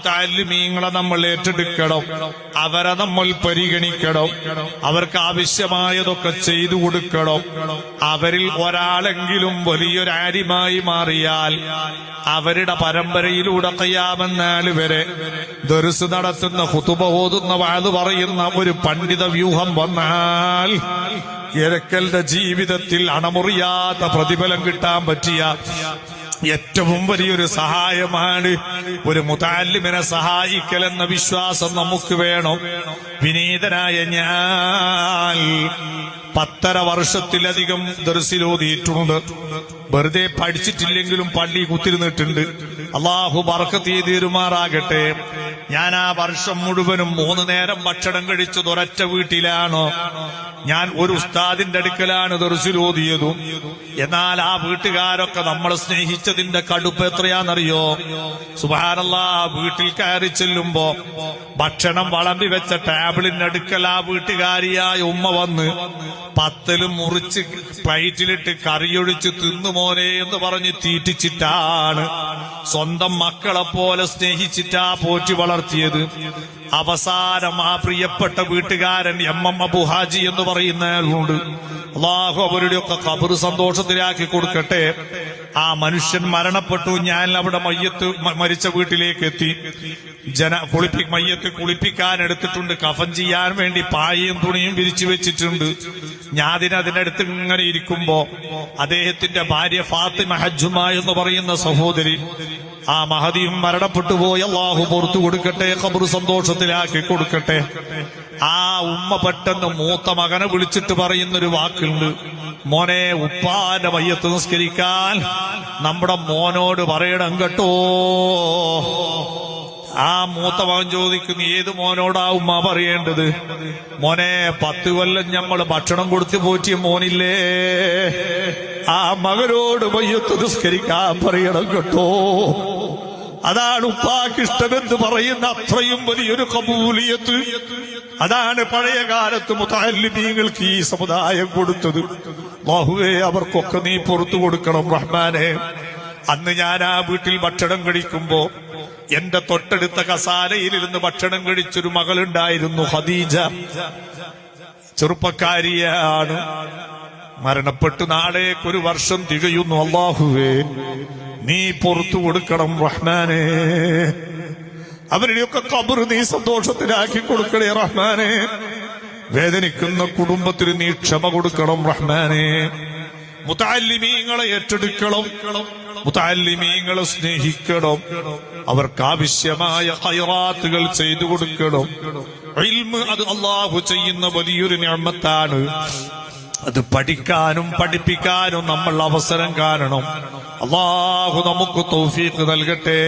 മുതഅല്ലിമീങ്ങളെ നമ്മൾ ഏറ്റെടുക്കണം, അവരെ നമ്മൾ പരിഗണിക്കണം, അവർക്ക് ആവശ്യമായതൊക്കെ ചെയ്തു കൊടുക്കണം. അവരിൽ ഒരാളെങ്കിലും വലിയൊരു ആലിമായി മാറിയാൽ അവരുടെ പരമ്പരയിലൂടെ ഖിയാമത്ത് നാൾ വരെ ദർസ് നടത്തുന്ന, ഖുതുബ ഓതുന്ന, വഅദ് പറയുന്ന ഒരു പണ്ഡിത വ്യൂഹം വന്നാൽ ഇരക്കലിന്റെ ജീവിതത്തിൽ അണമുറിയാത്ത പ്രതിഫലം കിട്ടാൻ പറ്റിയ ഏറ്റവും വലിയൊരു സഹായമാണ് ഒരു മുതഅല്ലിമിനെ സഹായിക്കലെന്ന വിശ്വാസം നമുക്ക് വേണം. വിനീതനായ ഞാൻ 10.5 വർഷത്തിലധികം ദർസിലോതിയിട്ടുണ്ട്. വെറുതെ പഠിച്ചിട്ടില്ലെങ്കിലും പള്ളി കുത്തിരുന്നിട്ടുണ്ട്. അള്ളാഹു ബർക്കത്ത് ചെയ്ത് തീരുമാറാകട്ടെ. ഞാൻ ആ വർഷം മുഴുവനും 3 നേരം ഭക്ഷണം കഴിച്ചത് ഒരൊറ്റ വീട്ടിലാണ്. ഞാൻ ഒരു ഉസ്താദിന്റെ അടുക്കലാണ് ദർസിലോതിയതും. എന്നാൽ ആ വീട്ടുകാരൊക്കെ നമ്മളെ സ്നേഹിച്ചതിന്റെ കടുപ്പ് എത്രയാണെന്നറിയോ? സുബ്ഹാനല്ലാഹ്, വീട്ടിൽ കയറി ചെല്ലുമ്പോ ഭക്ഷണം വളമ്പി വെച്ച ടേബിളിന്റെ അടുക്കൽ ആ വീട്ടുകാരിയായ ഉമ്മ വന്ന് പത്തലും മുറിച്ച് പ്ലേറ്റിലിട്ട് കറിയൊഴിച്ച് തിന്നു മോനെ എന്ന് പറഞ്ഞ് തീറ്റിച്ചിട്ടാണ്, സ്വന്തം മക്കളെ പോലെ സ്നേഹിച്ചിട്ടാ പോറ്റി വളർത്തിയത്. അവസാനം ആ പ്രിയപ്പെട്ട വീട്ടുകാരൻ MM അബു ഹാജി എന്ന് പറയുന്ന ആളുണ്ട്. അള്ളാഹു അവരുടെയൊക്കെ ഖബർ സന്തോഷത്തിലാക്കി കൊടുക്കട്ടെ. ആ മനുഷ്യൻ മരണപ്പെട്ടു. ഞാൻ അവിടെ മരിച്ച വീട്ടിലേക്ക് എത്തി. മയ്യത്ത് കുളിപ്പിക്കാൻ എടുത്തിട്ടുണ്ട്. കഫൻ ചെയ്യാൻ വേണ്ടി പായയും തുണിയും വിരിച്ചു വെച്ചിട്ടുണ്ട്. ഞാൻ അതിനടുത്ത് ഇങ്ങനെ ഇരിക്കുമ്പോ അദ്ദേഹത്തിന്റെ ഭാര്യ ഫാത്തിമ ഹജ്ജുമ എന്ന് പറയുന്ന സഹോദരി, ആ മഹദിയും മരണപ്പെട്ടു പോയി. അള്ളാഹു പുറത്തു കൊടുക്കട്ടെ, ഖബർ സന്തോഷത്തിലാക്കി കൊടുക്കട്ടെ. ആ ഉമ്മ പെട്ടെന്ന് മൂത്ത മകനെ വിളിച്ചിട്ട് പറയുന്നൊരു വാക്കുണ്ട്, മോനെ, ഉപ്പാന്റെ മയ്യത്ത് നിസ്കരിക്കാൻ നമ്മുടെ മോനോട് പറയണം കേട്ടോ. ആ മൂത്ത മകൻ ചോദിക്കുന്നു, ഏത് മോനോടാ ഉമ്മ പറയേണ്ടത്? മോനെ, 10 കൊല്ലം ഞമ്മള് ഭക്ഷണം കൊടുത്തു പോറ്റിയ മോനില്ലേ, ആ മകനോട് മയ്യത്ത് നിസ്കരിക്കാൻ പറയണം കേട്ടോ. അതാണ് ഉപ്പാക്കിഷ്ടമെന്ന് പറയുന്ന അത്രയും വലിയൊരു ഖബൂലിയത്ത്. അതാണ് പഴയ കാലത്ത് മുതഅല്ലിമീങ്ങൾക്ക് ഈ സമുദായം കൊടുത്തത്. അല്ലാഹുവേ, അവർക്കൊക്കെ നീ പുറത്തു കൊടുക്കണം റഹ്മാനെ. അന്ന് ഞാൻ ആ വീട്ടിൽ ഭക്ഷണം കഴിക്കുമ്പോ എന്റെ തൊട്ടടുത്ത കസാലയിലിരുന്ന് ഭക്ഷണം കഴിച്ചൊരു മകളുണ്ടായിരുന്നു, ഖദീജ. ചെറുപ്പക്കാരിയാണ്, മരണപ്പെട്ടു. നാളേക്കൊരു വർഷം തികയുന്നു. അല്ലാഹുവേ, നീ പുറത്തു കൊടുക്കണം റഹ്മാനെ. അവരുടെയൊക്കെ ഖബർ നീ സന്തോഷത്തിലാക്കി കൊടുക്കണേ റഹ്മാനെ. വേദനിക്കുന്ന കുടുംബത്തിന് നീ ക്ഷമ കൊടുക്കണം റഹ്മാനെ. മുതഅല്ലിമീങ്ങളെ ഏറ്റെടുക്കണം, മുതഅല്ലിമീങ്ങളെ സ്നേഹിക്കണം, അവർക്കാവശ്യമായ ഖൈറാത്തുകൾ ചെയ്തു കൊടുക്കണം. ഇൽമ് അത് അല്ലാഹു ചെയ്യുന്ന വലിയൊരു നിഅമത്താണ്. അത് പഠിക്കാനും പഠിപ്പിക്കാനും നമ്മൾ അവസരം കാണണം. അല്ലാഹു നമുക്ക് തൗഫീഖ് നൽകട്ടെ.